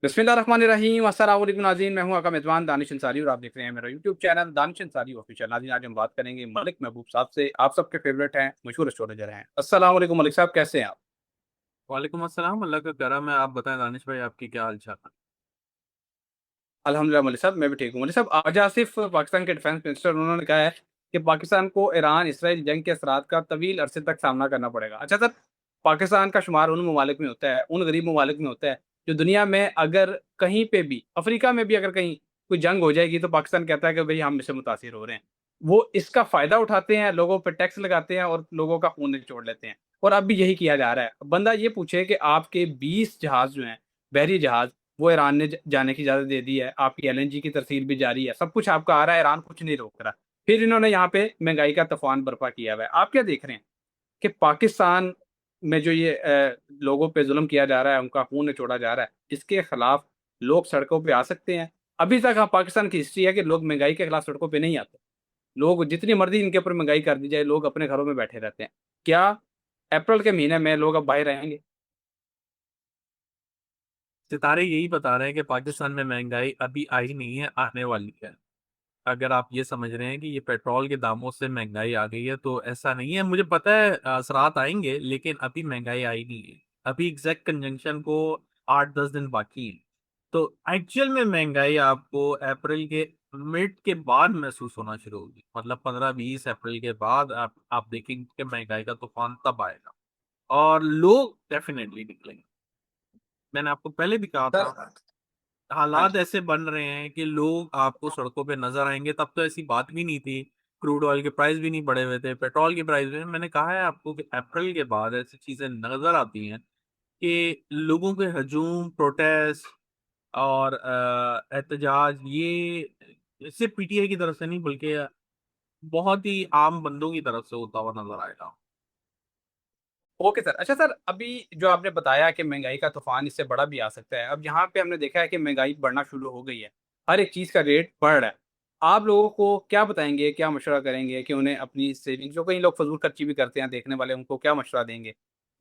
बिस्मिल्लाहिर्रहमानिर्रहीम अस्सलाम वालेकुम नाज़रीन, मैं हूं आपका मेज़बान दानिश अंसारी और आप देख रहे हैं मेरा YouTube channel Danish Ansari official. नाज़रीन, आज हम बात करेंगे मलिक महबूब साहब से। आप सबके फेवरेट हैं, मशहूर एस्ट्रोलॉजर हैं। अस्सलाम वालेकुम मलिक साहब, कैसे हैं आप? वालेकुम अस्सलाम। अल्लाह का करम है। आप बताएं दानिश भाई, आपकी क्या हाल चाल है? अल्हम्दुलिल्लाह मलिक साहब, मैं भी ठीक हूँ। मलिक साहब, आज आसिफ पाकिस्तान के डिफेंस मिनिस्टर, उन्होंने कहा है कि पाकिस्तान को ईरान इसराइल जंग के असरात का तवील अरसे तक सामना करना पड़ेगा। अच्छा सर, पाकिस्तान का शुमार उन ममालिक में होता है, उन गरीब ममालिक में होता है जो दुनिया में अगर कहीं पे भी, अफ्रीका में भी अगर कहीं कोई जंग हो जाएगी तो पाकिस्तान कहता है कि भाई हम इससे मुतासिर हो रहे हैं। वो इसका फायदा उठाते हैं, लोगों पर टैक्स लगाते हैं और लोगों का खून निचोड़ लेते हैं। और अब भी यही किया जा रहा है। बंदा ये पूछे कि आपके 20 जहाज जो हैं, बहरी जहाज, वो ईरान ने जाने की इजाज़त दे दी है, आपकी एलएनजी की तरसील भी जारी है, सब कुछ आपका आ रहा है, ईरान कुछ नहीं रोक रहा। फिर इन्होंने यहाँ पे महँगाई का तूफ़ान बर्पा किया हुआ है। आप क्या देख रहे हैं कि पाकिस्तान में जो ये लोगों पे ज़ुल्म किया जा रहा है, उनका खून निचोड़ा जा रहा है, इसके खिलाफ लोग सड़कों पे आ सकते हैं? अभी तक हाँ, पाकिस्तान की हिस्ट्री है कि लोग महँगाई के खिलाफ सड़कों पे नहीं आते। लोग जितनी मर्ज़ी इनके ऊपर महँगाई कर दी जाए, लोग अपने घरों में बैठे रहते हैं। क्या अप्रैल के महीने में लोग अब बाहर आएँगे? सितारे यही बता रहे हैं कि पाकिस्तान में महंगाई अभी आई नहीं है, आने वाली है। अगर आप ये समझ रहे हैं कि ये पेट्रोल के दामों से महंगाई आ गई है, तो ऐसा नहीं है। मुझे पता है असरात आएंगे, लेकिन अभी महंगाई आई नहीं है। अभी एग्जैक्ट कंजंक्शन को 8-10 दिन बाकी है। तो एक्चुअल में महंगाई आपको अप्रैल के मिड के बाद महसूस होना शुरू होगी। मतलब 15-20 अप्रैल के बाद आप देखेंगे कि महंगाई का तूफान तब आएगा और लोग डेफिनेटली निकलेंगे। मैंने आपको पहले भी कहा सर, था, हाँ हालात जी। ऐसे बन रहे हैं कि लोग आपको सड़कों पे नजर आएंगे। तब तो ऐसी बात भी नहीं थी। क्रूड ऑयल के प्राइस भी नहीं बढ़े हुए थे, पेट्रोल के प्राइस भी। मैंने कहा है आपको कि अप्रैल के बाद ऐसी चीजें नजर आती हैं कि लोगों के हजूम, प्रोटेस्ट और एहतजाज, ये सिर्फ पीटीआई की तरफ से नहीं बल्कि बहुत ही आम बंदों की तरफ से होता हुआ नजर आएगा। Okay sir. अच्छा सर, अभी जो आपने बताया कि महँगाई का तूफ़ान इससे बड़ा भी आ सकता है। अब यहाँ पे हमने देखा है कि महँगाई बढ़ना शुरू हो गई है। हर एक चीज़ का रेट बढ़ रहा है। आप लोगों को क्या बताएँगे, क्या मशवरा करेंगे कि उन्हें अपनी सेविंग्स, जो कई लोग फ़ज़ूल खर्ची भी करते हैं देखने वाले, उनको क्या मशवरा देंगे?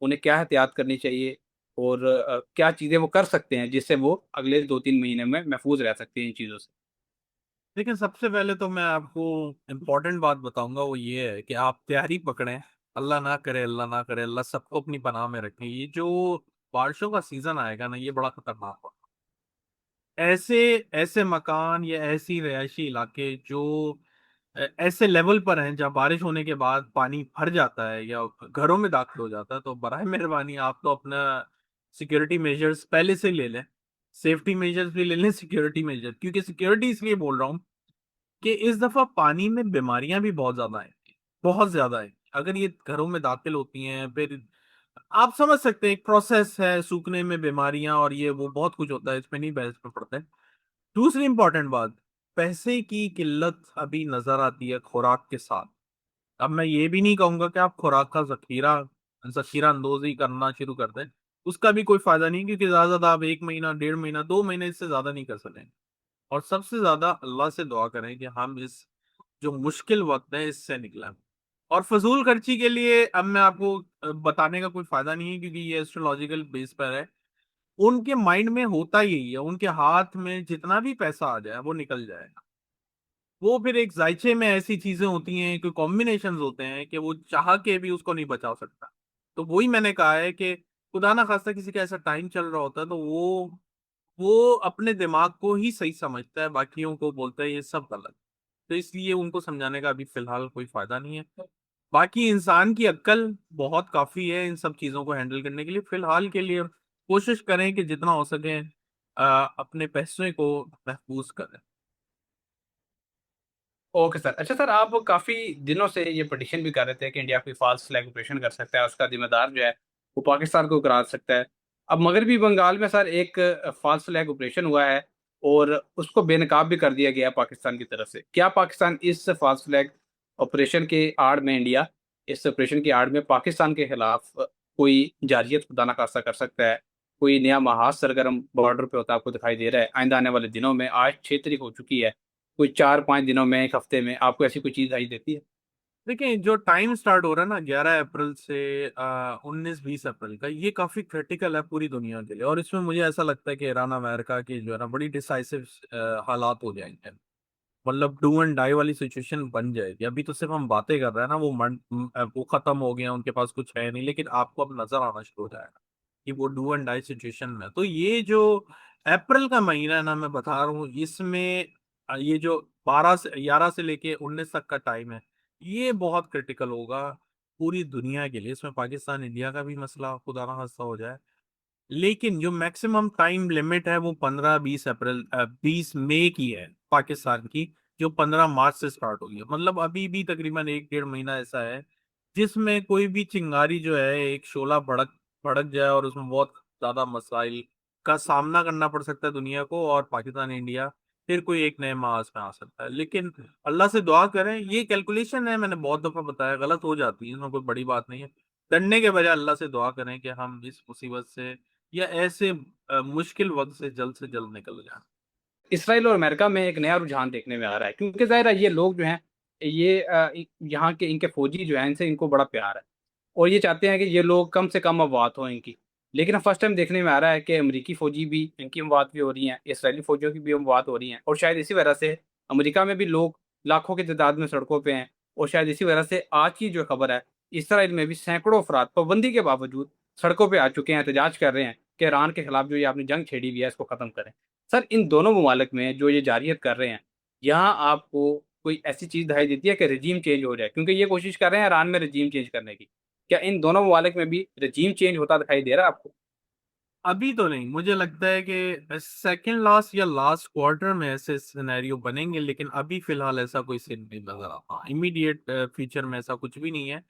उन्हें क्या एहतियात करनी चाहिए और क्या चीज़ें वो कर सकते हैं जिससे वो अगले 2-3 महीने में महफूज़ रह सकते हैं इन चीज़ों से? लेकिन सबसे पहले तो मैं आपको इम्पोर्टेंट बात बताऊंगा, वो ये है कि आप तैयारी पकड़ें। अल्लाह ना करे, अल्लाह ना करे, अल्लाह सबको अपनी पनाह में रखे। ये जो बारिशों का सीजन आएगा ना, ये बड़ा खतरनाक होगा। ऐसे ऐसे मकान या ऐसी रिहायशी इलाके जो ऐसे लेवल पर हैं जहाँ बारिश होने के बाद पानी भर जाता है या घरों में दाखिल हो जाता है, तो बराए मेहरबानी आप तो अपना सिक्योरिटी मेजर्स पहले से ले लें। सेफ्टी मेजर्स भी ले लें, सिक्योरिटी मेजर। क्योंकि सिक्योरिटी इसलिए बोल रहा हूँ कि इस दफा पानी में बीमारियां भी बहुत ज्यादा हैं, बहुत ज्यादा है। अगर ये घरों में दाखिल होती हैं, फिर आप समझ सकते हैं एक प्रोसेस है सूखने में, बीमारियां और ये वो बहुत कुछ होता है, इसमें नहीं बहस में पड़ते हैं। दूसरी इंपॉर्टेंट बात, पैसे की किल्लत अभी नजर आती है खुराक के साथ। अब मैं ये भी नहीं कहूंगा कि आप खुराक का जखीरा जखीरा अंदोजी करना शुरू कर दें। उसका भी कोई फायदा नहीं, क्योंकि ज्यादा ज्यादा आप 1 महीना, 1.5 महीना, 2 महीने, इससे ज्यादा नहीं कर सकते। और सबसे ज्यादा अल्लाह से दुआ करें कि हम इस जो मुश्किल वक्त है इससे निकलें। और फजूल खर्ची के लिए अब मैं आपको बताने का कोई फायदा नहीं है, क्योंकि ये एस्ट्रोलॉजिकल बेस पर है। उनके माइंड में होता यही है, उनके हाथ में जितना भी पैसा आ जाए वो निकल जाएगा। वो फिर एक जायचे में ऐसी चीजें होती हैं, कोई कॉम्बिनेशंस होते हैं कि वो चाह के भी उसको नहीं बचा सकता। तो वही मैंने कहा है कि खुदा ना खास्ता किसी का ऐसा टाइम चल रहा होता है, तो वो अपने दिमाग को ही सही समझता है, बाकियों को बोलता है ये सब गलत। तो इसलिए उनको समझाने का अभी फिलहाल कोई फायदा नहीं है। बाकी इंसान की अक्ल बहुत काफी है इन सब चीजों को हैंडल करने के लिए। फिलहाल के लिए कोशिश करें कि जितना हो सके अपने पैसे को महफूज करें। Okay sir. अच्छा सर, आप काफ़ी दिनों से ये पिटीशन भी कर रहे थे कि इंडिया कोई फ़ाल्स फ्लैग ऑपरेशन कर सकता है, उसका ज़िम्मेदार जो है वो पाकिस्तान को करार सकता है। अब मगरबी बंगाल में सर एक फ़ाल्स फ्लैग ऑपरेशन हुआ है और उसको बेनकाब भी कर दिया गया है पाकिस्तान की तरफ से। क्या पाकिस्तान इस फ़ाल्स फ्लैग ऑपरेशन के आड़ में, इंडिया इस ऑपरेशन की आड़ में पाकिस्तान के खिलाफ कोई जारहियत खुदा ना खास्ता कर सकता है? कोई नया महाज सरगर्म बॉर्डर पे होता आपको दिखाई दे रहा है आइंदा आने वाले दिनों में? आज 6 तारीख हो चुकी है, कोई 4-5 दिनों में, 1 हफ्ते में आपको ऐसी कोई चीज़ दिखाई देती है? देखिए जो टाइम स्टार्ट हो रहा है ना 11 अप्रैल से 19-20 अप्रैल का, ये काफी क्रिटिकल है पूरी दुनिया के लिए। और इसमें मुझे ऐसा लगता है कि ईरान अमेरिका की जो है ना बड़ी डिसाइसिव हालात हो जाएंगे। मतलब डू एंड डाई वाली सिचुएशन बन जाएगी। अभी तो सिर्फ हम बातें कर रहे हैं ना, वो खत्म हो गया, उनके पास कुछ है नहीं, लेकिन आपको अब नजर आना शुरू हो जाएगा कि वो डू एंड डाई सिचुएशन में है। तो ये जो अप्रैल का महीना है ना, मैं बता रहा हूँ इसमें ये जो 11 से लेके 19 तक का टाइम है, ये बहुत क्रिटिकल होगा पूरी दुनिया के लिए। इसमें पाकिस्तान इंडिया का भी मसला खुदा ना खास्ता हो जाए। लेकिन जो मैक्सिमम टाइम लिमिट है वो 15-20 अप्रैल 20 मई की है पाकिस्तान की, जो 15 मार्च से स्टार्ट होगी। मतलब अभी भी तकरीबन 1-1.5 महीना ऐसा है जिसमें कोई भी चिंगारी जो है, एक शोला भड़क भड़क जाए और उसमें बहुत ज्यादा मसाइल का सामना करना पड़ सकता है दुनिया को, और पाकिस्तान इंडिया फिर कोई एक नए मास में आ सकता है। लेकिन अल्लाह से दुआ करें, ये कैलकुलेशन है, मैंने बहुत दफा बताया, गलत हो जाती है, इसमें कोई बड़ी बात नहीं है। डरने के बजाय अल्लाह से दुआ करें कि हम इस मुसीबत से या ऐसे मुश्किल वक्त से जल्द निकल जाए। इसराइल और अमेरिका में एक नया रुझान देखने में आ रहा है, क्योंकि जाहिर है ये लोग जो हैं, ये यहाँ के इनके फौजी जो हैं, इनसे इनको बड़ा प्यार है और ये चाहते हैं कि ये लोग कम से कम मवात हो इनकी। लेकिन अब फर्स्ट टाइम देखने में आ रहा है कि अमेरिकी फौजी भी इनकी मवात भी हो रही हैं, इसराइली फौजियों की भी मवात हो रही हैं, और शायद इसी वजह से अमेरिका में भी लोग लाखों की तादाद में सड़कों पे हैं। और शायद इसी वजह से आज की जो खबर है, इसराइल में भी सैकड़ों अफराद पाबंदी के बावजूद सड़कों पर आ चुके हैं, एहतजाज कर रहे हैं कि ईरान के खिलाफ जो ये आपने जंग छेड़ी हुई है इसको खत्म करें। सर, इन दोनों ममालिक में जो ये जारियत कर रहे हैं, यहाँ आपको कोई ऐसी चीज़ दिखाई देती है कि रजीम चेंज हो जाए? क्योंकि ये कोशिश कर रहे हैं ईरान में रजीम चेंज करने की। क्या इन दोनों ममालिक में भी रजीम चेंज होता दिखाई दे रहा है आपको? अभी तो नहीं, मुझे लगता है कि सेकंड लास्ट या लास्ट क्वार्टर में ऐसे सिनेरियो बनेंगे, लेकिन अभी फिलहाल ऐसा कोई सीन नहीं नजर आता। इमीडिएट फ्यूचर में ऐसा कुछ भी नहीं है।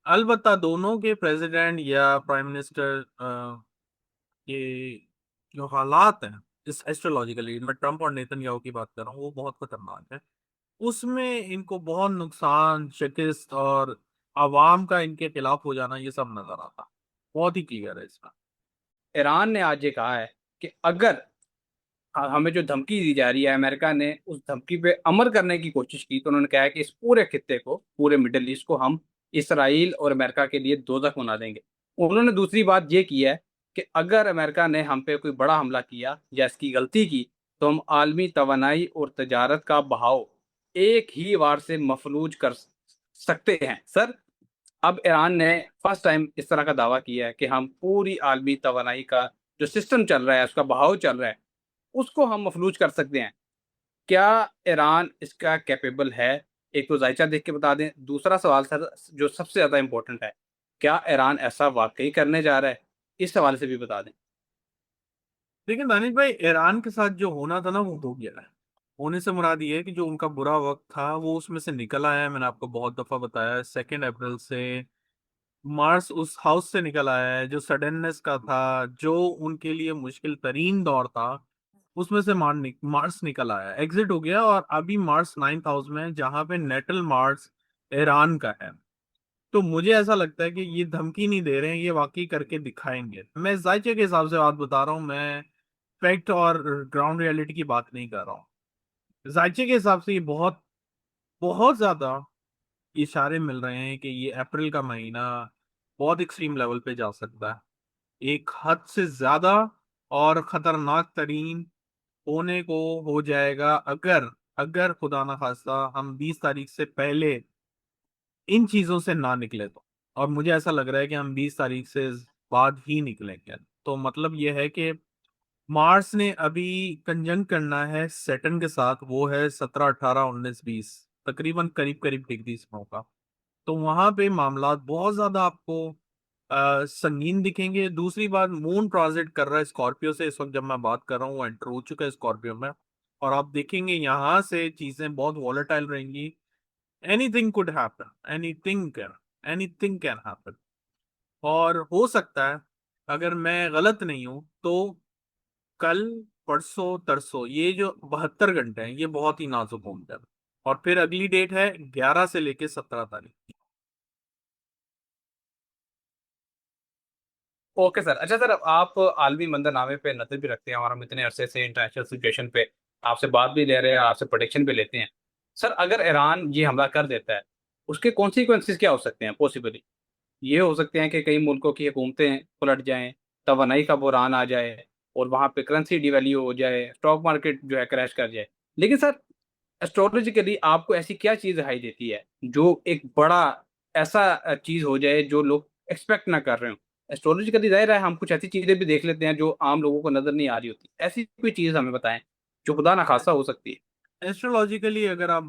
अलबत्ता दोनों के प्रेसिडेंट या प्राइम मिनिस्टर के जो हालात हैं, इस एस्ट्रोलॉजिकली मैं ट्रम्प और नेतन्याहू की बात कर रहा हूँ, वो बहुत खतरनाक है। उसमें इनको बहुत नुकसान, शिकस्त और आवाम का इनके खिलाफ हो जाना, ये सब नजर आता। बहुत ही क्लियर है इसमें। ईरान ने आज ये कहा है कि अगर हमें जो धमकी दी जा रही है, अमेरिका ने उस धमकी पे अमल करने की कोशिश की, तो उन्होंने कहा है कि इस पूरे खित्ते को, पूरे मिडल ईस्ट को हम इसराइल और अमेरिका के लिए दोजख बना देंगे। उन्होंने दूसरी बात ये की है कि अगर अमेरिका ने हम पे कोई बड़ा हमला किया या इसकी गलती की, तो हम आलमी तवानाई और तजारत का बहाव एक ही बार से मफलूज कर सकते हैं। सर, अब ईरान ने फर्स्ट टाइम इस तरह का दावा किया है कि हम पूरी आलमी तवानाई का जो सिस्टम चल रहा है, उसका बहाव चल रहा है, उसको हम मफलूज कर सकते हैं। क्या ईरान इसका कैपेबल है? एक तो जायचा देख के बता दें। दूसरा सवाल सर, जो सबसे ज़्यादा इम्पोर्टेंट है, क्या ईरान ऐसा वाकई करने जा रहा है? इस हवाले से भी बता दें। लेकिन दानिश भाई, ईरान के साथ जो होना था ना वो हो गया है। होने से मुराद ये है कि जो उनका बुरा वक्त था वो उसमें से निकल आया है। मैंने आपको बहुत दफा बताया है, 2 अप्रैल से मार्स उस हाउस से निकल आया है। जो सडननेस का था, जो उनके लिए मुश्किल तरीन दौर था, उसमें से मार्स निकल आया, एग्जिट हो गया। और अभी मार्स 9th हाउस में है, जहां पे नेटल मार्स ईरान का है। तो मुझे ऐसा लगता है कि ये धमकी नहीं दे रहे हैं, ये वाकई करके दिखाएंगे। मैं जायचे के हिसाब से बात बता रहा हूँ, मैं फैक्ट और ग्राउंड रियलिटी की बात नहीं कर रहा हूँ। जायचे के हिसाब से ये बहुत बहुत ज्यादा इशारे मिल रहे हैं कि ये अप्रैल का महीना बहुत एक्सट्रीम लेवल पे जा सकता है, एक हद से ज्यादा और खतरनाक तरीन होने को हो जाएगा, अगर अगर खुदा ना खास्ता हम 20 तारीख से पहले इन चीजों से ना निकले तो। और मुझे ऐसा लग रहा है कि हम 20 तारीख से बाद ही निकलेंगे। तो मतलब ये है कि मार्स ने अभी कंजंक करना है सैटर्न के साथ, वो है 17, 18, 19, 20, तकरीबन करीब करीब डिग्री का। तो वहां पे मामला बहुत ज्यादा आपको संगीन दिखेंगे। दूसरी बात, मून ट्रांजिट कर रहा है स्कॉर्पियो से इस वक्त जब मैं बात कर रहा हूँ, वो एंटर हो चुका है स्कॉर्पियो में। और आप देखेंगे यहाँ से चीजें बहुत वॉलेटाइल रहेंगी। Anything could happen, anything can happen. और हो सकता है, अगर मैं गलत नहीं हूं तो कल, परसों, तरसों, ये जो 72 घंटे हैं ये बहुत ही नाजुक होंगे। और फिर अगली डेट है 11 से लेके 17 तारीख। Okay sir. अच्छा सर, अब आप आलमी मंजरनामे पे नजर भी रखते हैं और हम इतने अरसे से इंटरनेशनल सिचुएशन पे आपसे बात भी ले रहे हैं, आपसे प्रोडिक्शन भी लेते हैं। सर, अगर ईरान ये हमला कर देता है उसके कॉन्सिक्वेंसेस क्या हो सकते हैं पॉसिबली? ये हो सकते हैं कि कई मुल्कों की हुकूमतें पलट जाएं, तवानाई का बुरहान आ जाए और वहाँ पे करेंसी डिवैल्यू हो जाए, स्टॉक मार्केट जो है क्रैश कर जाए। लेकिन सर, एस्ट्रोलॉजिकली आपको ऐसी क्या चीज़ दिखाई देती है जो एक बड़ा ऐसा चीज़ हो जाए जो लोग एक्सपेक्ट ना कर रहे हों? एस्ट्रोलॉजिकली ज़ाहिर है हम कुछ ऐसी चीज़ें भी देख लेते हैं जो आम लोगों को नज़र नहीं आ रही होती। ऐसी कोई चीज़ हमें बताएँ जो खुदा ना खास्ता हो सकती है? एस्ट्रोलॉजिकली अगर आप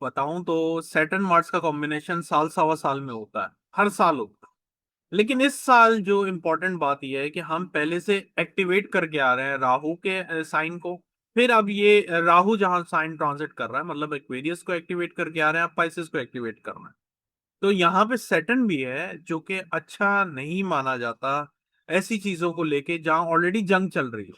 बताऊं तो सैटर्न मार्स का कॉम्बिनेशन साल सवा साल में होता है, हर साल होता है। लेकिन इस साल जो इम्पोर्टेंट बात यह है कि हम पहले से एक्टिवेट करके आ रहे हैं राहु के साइन को। फिर अब ये राहु जहां साइन ट्रांजिट कर रहा है, मतलब एक्वेरियस को एक्टिवेट करके आ रहे हैं, अब पाइसेस को एक्टिवेट कर रहे हैं। तो यहाँ पे सैटर्न भी है जो कि अच्छा नहीं माना जाता ऐसी चीजों को लेके जहां ऑलरेडी जंग चल रही हो।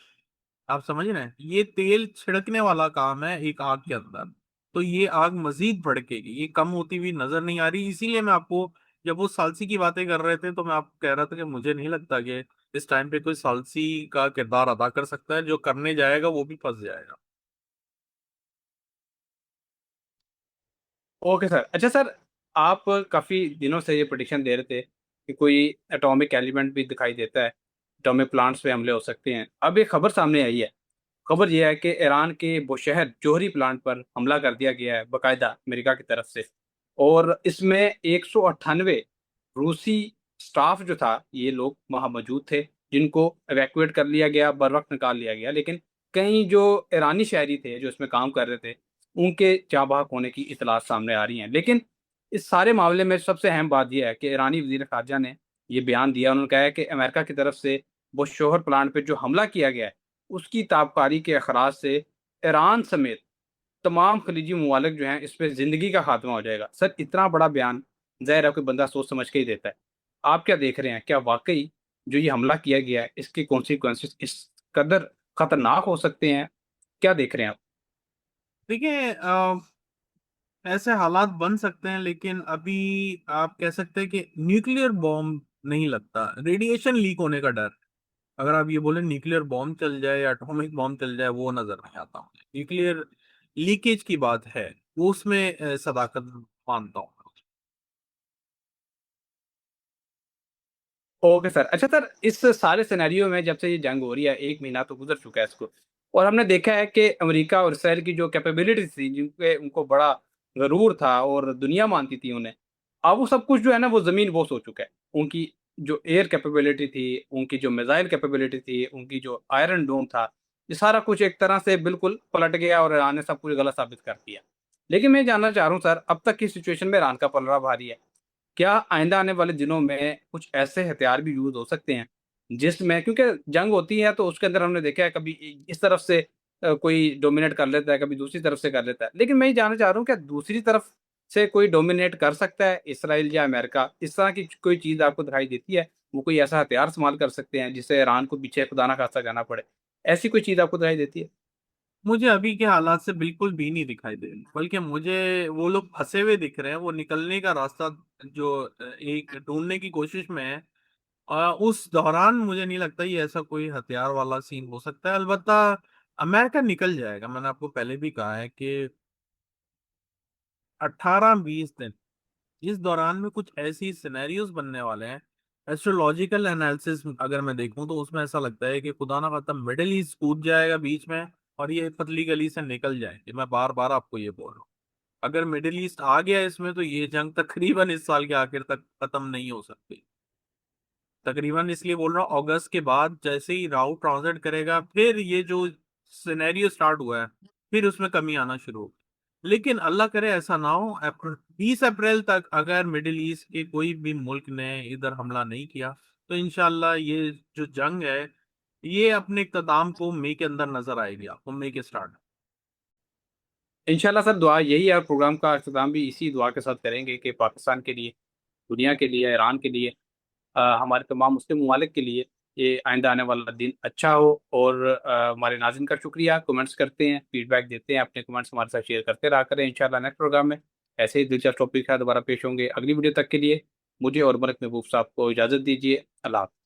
आप समझ रहे हैं, ये तेल छिड़कने वाला काम है एक आग के अंदर। तो ये आग मजीद भड़केगी, ये कम होती हुई नजर नहीं आ रही। इसीलिए मैं आपको, जब वो सालसी की बातें कर रहे थे तो मैं आपको कह रहा था कि मुझे नहीं लगता कि इस टाइम पे कोई सालसी का किरदार अदा कर सकता है। जो करने जाएगा वो भी फंस जाएगा। Okay sir. अच्छा सर, आप काफ़ी दिनों से ये प्रेडिक्शन दे रहे थे कि कोई एटॉमिक एलिमेंट भी दिखाई देता है, एटॉमिक प्लांट्स पे हमले हो सकते हैं। अब एक खबर सामने आई है। खबर ये है कि ईरान के बुशहर जोहरी प्लांट पर हमला कर दिया गया है बाकायदा अमेरिका की तरफ से। और इसमें 198 रूसी स्टाफ जो था, ये लोग वहाँ मौजूद थे, जिनको एवैक्यूएट कर लिया गया, बर वक्त निकाल लिया गया। लेकिन कई जो ईरानी शहरी थे जो इसमें काम कर रहे थे, उनके जाँ बहक होने की इतलात सामने आ रही हैं। लेकिन इस सारे मामले में सबसे अहम बात यह है कि ईरानी वज़ीर ख़ारजा ने ये बयान दिया। उन्होंने कहा है कि अमेरिका की तरफ से बुशहर प्लांट पे जो हमला किया गया है, उसकी ताबकारी के अखराज से ईरान समेत तमाम खलीजी ममालिक जो हैं, इस पे ज़िंदगी का खात्मा हो जाएगा। सर, इतना बड़ा बयान ज़ाहिर है कोई बंदा सोच समझ के ही देता है। आप क्या देख रहे हैं? क्या वाक़ई जो ये हमला किया गया है, इसके कॉन्सिक्वेंसेस इस कदर खतरनाक हो सकते हैं? क्या देख रहे हैं आप? देखिए, ऐसे हालात बन सकते हैं, लेकिन अभी आप कह सकते हैं कि न्यूक्लियर बॉम्ब नहीं लगता, रेडिएशन लीक होने का डर। अगर आप ये बोले न्यूक्लियर बॉम्ब चल जाए या एटॉमिक बॉम्ब चल जाए, वो नजर नहीं आता मुझे। न्यूक्लियर लीकेज की बात है, वो उसमें सदाकत मानता हूँ। Okay sir. अच्छा सर, इस सारे सिनेरियो में जब से ये जंग हो रही है, 1 महीना तो गुज़र चुका है इसको, और हमने देखा है कि अमेरिका और इसराइल की जो कैपेबिलिटीज़ थी, जिनपे उनको बड़ा गरूर था और दुनिया मानती थी उन्हें, अब वो सब कुछ जो है ना वो ज़मीन-बोस हो चुका है। उनकी जो एयर कैपेबिलिटी थी, उनकी जो मिसाइल कैपेबिलिटी थी, उनकी जो आयरन डोम था, ये सारा कुछ एक तरह से बिल्कुल पलट गया और ईरान ने सब कुछ गलत साबित कर दिया। लेकिन मैं जानना चाह रहा हूँ सर, अब तक की सिचुएशन में ईरान का पलड़ा भारी है। क्या आइंदा आने वाले दिनों में कुछ ऐसे हथियार भी यूज़ हो सकते हैं, जिसमें, क्योंकि जंग होती है तो उसके अंदर हमने देखा है कभी इस तरफ से कोई डोमिनेट कर लेता है, कभी दूसरी तरफ से कर लेता है। लेकिन मैं ये जानना चाह रहा हूँ, क्या दूसरी तरफ से कोई डोमिनेट कर सकता है, इसराइल या अमेरिका? इस तरह की कोई चीज़ आपको दिखाई देती है? वो कोई ऐसा हथियार इस्तेमाल कर सकते हैं जिससे ईरान को पीछे खुदा ना खास्ता जाना पड़े? ऐसी कोई चीज़ आपको दिखाई देती है? मुझे अभी के हालात से बिल्कुल भी नहीं दिखाई दे रही, बल्कि मुझे वो लोग फंसे हुए दिख रहे हैं। वो निकलने का रास्ता जो एक ढूंढने की कोशिश में है। उस दौरान मुझे नहीं लगता ये ऐसा कोई हथियार वाला सीन हो सकता है। अलबत्ता अमेरिका निकल जाएगा। मैंने आपको पहले भी कहा है कि 18-20 दिन, इस दौरान में कुछ ऐसी सिनेरियोज बनने वाले हैं। एस्ट्रोलॉजिकल एनालिसिस अगर मैं देखूं तो उसमें ऐसा लगता है कि खुदा ना खास्ता मिडिल ईस्ट कूद जाएगा बीच में और ये पतली गली से निकल जाएंगे। मैं बार बार आपको ये बोल रहा हूँ, अगर मिडिल ईस्ट आ गया इसमें तो ये जंग तकरीबन इस साल के आखिर तक खत्म नहीं हो सकती। तकरीबन इसलिए बोल रहा हूँ, अगस्त के बाद जैसे ही राउट ट्रांजिट करेगा, फिर ये जो सिनेरियो स्टार्ट हुआ है, फिर उसमें कमी आना शुरू होगी। लेकिन अल्लाह करे ऐसा ना हो। 20 अप्रैल तक अगर मिडिल ईस्ट के कोई भी मुल्क ने इधर हमला नहीं किया, तो इंशाल्लाह ये जो जंग है, ये अपने इख्तिताम को मई के अंदर नजर आएगी आपको, मई के स्टार्ट। इंशाल्लाह सर, दुआ यही है और प्रोग्राम का अख्ताम भी इसी दुआ के साथ करेंगे कि पाकिस्तान के लिए, दुनिया के लिए, ईरान के लिए, हमारे तमाम मुस्लिम ममालिक के लिए ये आइंदा आने वाला दिन अच्छा हो। और हमारे नाज़रीन का शुक्रिया, कमेंट्स करते हैं, फीडबैक देते हैं, अपने कमेंट्स हमारे साथ शेयर करते रहा करें। इंशाल्लाह नेक्स्ट प्रोग्राम में ऐसे ही दिलचस्प टॉपिक के साथ दोबारा पेश होंगे। अगली वीडियो तक के लिए मुझे और मलिक महबूब साहब को इजाज़त दीजिए। अल्लाह हाफ़िज़।